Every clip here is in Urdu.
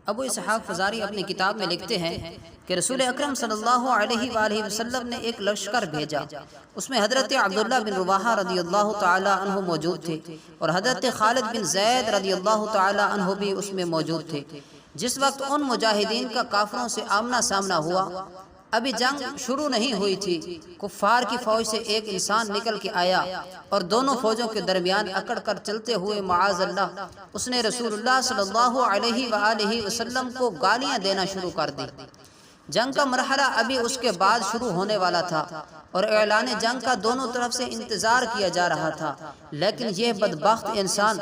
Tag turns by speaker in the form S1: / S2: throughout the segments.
S1: ابو اسحاق فزاری اپنی کتاب میں لکھتے ہیں کہ رسول اکرم صلی اللہ علیہ وآلہ وسلم نے ایک لشکر بھیجا، اس میں حضرت عبداللہ بن رواحہ رضی اللہ تعالی عنہ موجود تھے اور حضرت خالد بن زید رضی اللہ تعالی عنہ بھی اس میں موجود تھے۔ جس وقت ان مجاہدین کا کافروں سے آمنا سامنا ہوا، ابھی جنگ شروع نہیں ہوئی تھی، کفار کی فوج سے ایک انسان نکل کے آیا اور دونوں فوجوں کے درمیان اکڑ کر چلتے ہوئے معاذ اللہ اس نے رسول اللہ صلی اللہ علیہ وآلہ وسلم کو گالیاں دینا شروع کر دی۔ جنگ کا مرحلہ ابھی اس کے بعد شروع ہونے والا تھا اور اعلان جنگ کا دونوں طرف سے انتظار کیا جا رہا تھا، لیکن یہ بدبخت انسان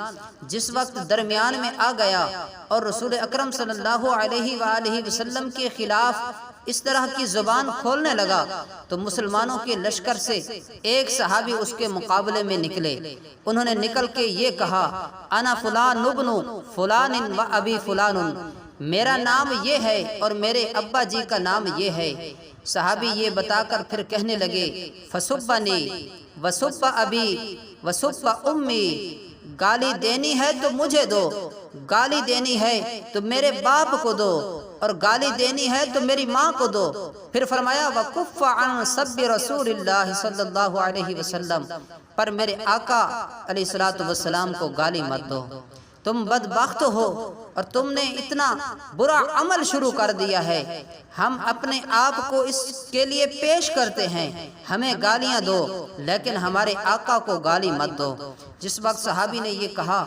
S1: جس وقت درمیان میں آ گیا اور رسول اکرم صلی اللہ علیہ وآلہ وسلم کے خلاف اس طرح کی زبان کھولنے لگا تو مسلمانوں کے لشکر سے ایک صحابی اس کے مقابلے میں نکلے۔ انہوں نے نکل کے یہ کہا، انا فلان ابن فلان و ابی فلان، میرا نام یہ ہے اور میرے ابا جی کا نام یہ ہے۔ صحابی یہ بتا کر پھر کہنے لگے، فسبنی وسب ابی وسب امی، گالی دینی ہے تو مجھے دو، گالی دینی ہے تو میرے باپ کو دو، اور گالی دینی ہے تو میری ماں کو دو۔ پھر فرمایا وَكُفَّ عَنْ سَبِّ رَسُولِ اللَّهِ صلی اللہ علیہ وسلم، پر میرے آقا علیہ السلام کو گالی مت دو، تم بدبخت ہو اور تم نے اتنا برا عمل شروع کر دیا ہے، ہم اپنے آپ کو اس کے لیے پیش کرتے ہیں، ہمیں گالیاں دو لیکن ہمارے آقا کو گالی مت دو۔ جس وقت صحابی نے یہ کہا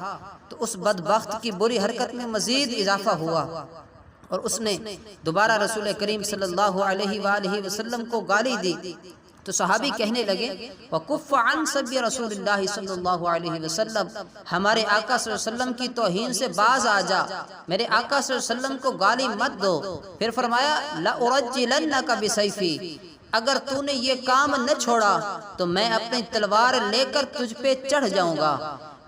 S1: تو اس بدبخت کی بری حرکت میں مزید اضافہ ہوا اور اس نے دوبارہ رسول کریم صلی اللہ علیہ وآلہ وسلم کو گالی دی تو صحابی کہنے لگے، وَكُفَّ عَنْ سَبِّ رَسُولِ اللَّهِ صلی اللہ علیہ وسلم، ہمارے آقا صلی اللہ علیہ وسلم کی توہین سے باز آ جا، میرے آقا صلی اللہ علیہ وسلم کو گالی مت دو۔ پھر فرمایا لَأُرَجِّلَنَّكَ بِسَيْفِي، اگر تو نے یہ کام نہ چھوڑا تو میں اپنی تلوار لے کر تجھ پہ چڑھ جاؤں گا۔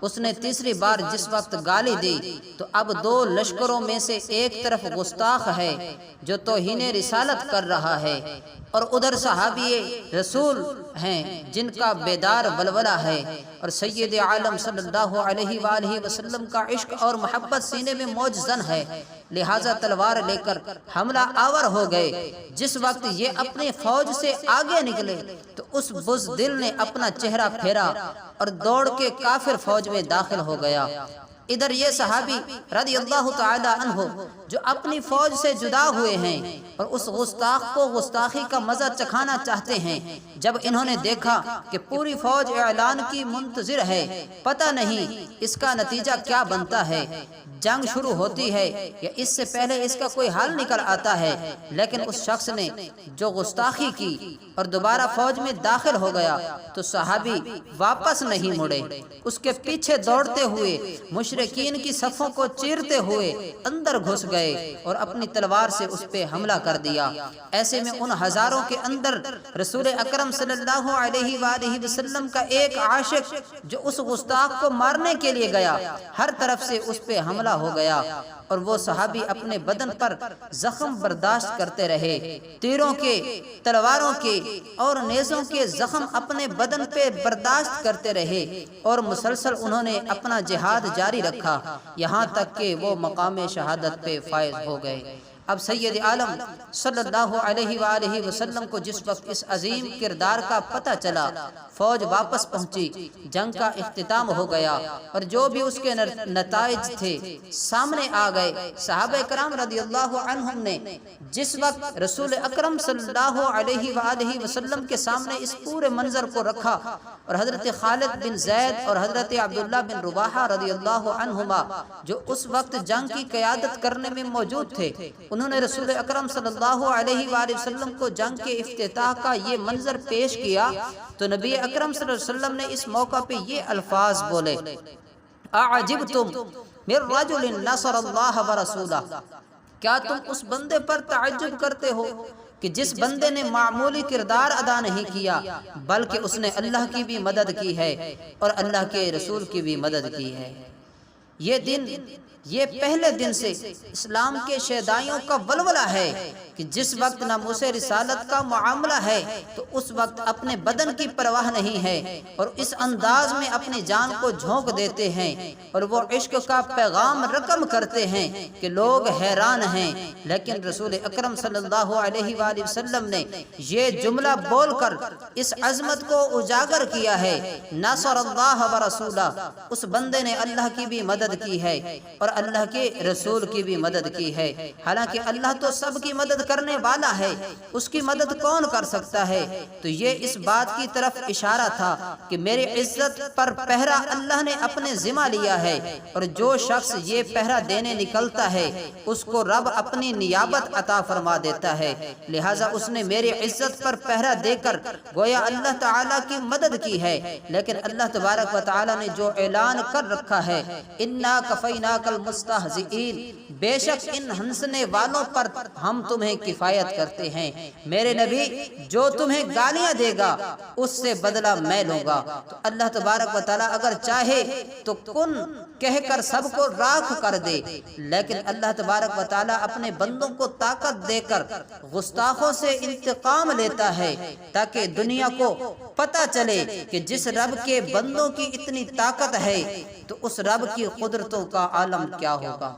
S1: اس نے تیسری بار جس وقت گالی دی تو اب دو لشکروں میں سے ایک طرف گستاخ ہے جو توہین رسالت کر رہا ہے اور ادھر صحابی رسول ہیں جن کا بیدار ولولہ ہے، اور سید عالم صلی اللہ علیہ وآلہ وسلم کا عشق اور محبت سینے میں موج زن ہے، لہٰذا تلوار لے کر حملہ آور ہو گئے۔ جس وقت یہ اپنی فوج سے آگے نکلے تو اس بزدل نے اپنا چہرہ پھیرا اور دوڑ کے کافر فوج میں داخل ہو گیا۔ ادھر یہ صحابی رضی اللہ تعالی عنہ جو اپنی فوج سے جدا ہوئے ہیں اور اس گستاخ کو گستاخی کا مزہ چکھانا چاہتے ہیں، جب انہوں نے دیکھا کہ پوری فوج اعلان کی منتظر ہے، پتہ نہیں اس کا نتیجہ کیا بنتا ہے، جنگ شروع ہوتی ہے یا اس سے پہلے اس کا کوئی حل نکل آتا ہے، لیکن اس شخص نے جو گستاخی کی اور دوبارہ فوج میں داخل ہو گیا تو صحابی واپس نہیں مڑے، اس کے پیچھے دوڑتے ہوئے مشرکین کی صفوں کو چیرتے ہوئے اندر گھس گئے اور اپنی تلوار سے اس پہ حملہ کر دیا۔ ایسے میں ان ہزاروں کے اندر رسول اکرم صلی اللہ علیہ وآلہ وسلم کا ایک عاشق جو اس گستاخ کو مارنے کے لیے گیا، ہر طرف سے اس پہ حملہ ہو گیا اور وہ صحابی اپنے بدن پر زخم برداشت کرتے رہے، تیروں کے، تلواروں کے اور نیزوں کے زخم اپنے بدن پہ برداشت کرتے رہے اور مسلسل انہوں نے اپنا جہاد جاری رکھا یہاں تک کہ وہ مقام شہادت پہ فائز ہو گئے۔ اب سید عالم صلی اللہ علیہ وآلہ وسلم کو جس وقت اس عظیم کردار کا پتہ چلا، فوج واپس پہنچی، جنگ کا اختتام ہو گیا اور جو بھی اس کے نتائج تھے سامنے آ گئے۔ صحابہ کرام رضی اللہ عنہم نے جس وقت رسول اکرم صلی اللہ علیہ وآلہ وسلم کے سامنے اس پورے منظر کو رکھا اور حضرت خالد بن زید اور حضرت عبداللہ بن رواحہ رضی اللہ عنہما جو اس وقت جنگ کی قیادت کرنے میں موجود تھے، انہوں نے رسول اکرم صلی اللہ علیہ وآلہ وسلم کو جنگ کے افتتاح کا یہ منظر پیش کیا تو نبی اکرم صلی اللہ علیہ وسلم نے اس موقع پہ یہ الفاظ بولے، اعجبتم من رجل نصر اللہ ورسولہ، کیا تم اس بندے پر تعجب کرتے ہو کہ جس بندے نے معمولی کردار ادا نہیں کیا بلکہ اس نے اللہ کی بھی مدد کی ہے اور اللہ کے رسول کی بھی مدد کی ہے۔ یہ دن، یہ پہلے دن سے اسلام کے شیدائیوں کا ولولہ ہے کہ جس وقت ناموس رسالت کا معاملہ ہے تو اس وقت اپنے بدن کی پرواہ نہیں ہے اور اس انداز میں اپنی جان کو جھونک دیتے ہیں اور وہ عشق کا پیغام رقم کرتے ہیں کہ لوگ حیران ہیں۔ لیکن رسول اکرم صلی اللہ علیہ وآلہ وسلم نے یہ جملہ بول کر اس عظمت کو اجاگر کیا ہے، نصر اللہ ورسولہ، اس بندے نے اللہ کی بھی مدد کی ہے اور اللہ کے رسول کی بھی مدد کی ہے۔ حالانکہ اللہ تو سب کی مدد کرنے والا ہے، اس کی مدد کون کر سکتا ہے؟ تو یہ اس بات کی طرف اشارہ تھا کہ میری عزت پر پہرا اللہ نے اپنے ذمہ لیا ہے، اور جو شخص یہ پہرا دینے نکلتا ہے اس کو رب اپنی نیابت عطا فرما دیتا ہے۔ لہٰذا اس نے میری عزت پر پہرا دے کر گویا اللہ تعالیٰ کی مدد کی ہے۔ لیکن اللہ تبارک و تعالیٰ نے جو اعلان کر رکھا ہے، اِنَّا كَفَيْنَاكَ الْمُسْتَهْزِئِينَ، بے شک ان ہنسنے والوں پر ہم تمہیں کفایت کرتے ہیں۔ میرے نبی، جو تمہیں گالیاں دے گا اس سے بدلہ میں لوں گا۔ تو اللہ تبارک و تعالیٰ اگر چاہے تو کن کہہ کر سب کو راکھ کر دے، لیکن اللہ تبارک و تعالیٰ اپنے بندوں کو طاقت دے کر گستاخوں سے انتقام لیتا ہے تاکہ دنیا کو پتہ چلے کہ جس رب کے بندوں کی اتنی طاقت ہے تو اس رب کی قدرتوں کا عالم کیا ہوگا۔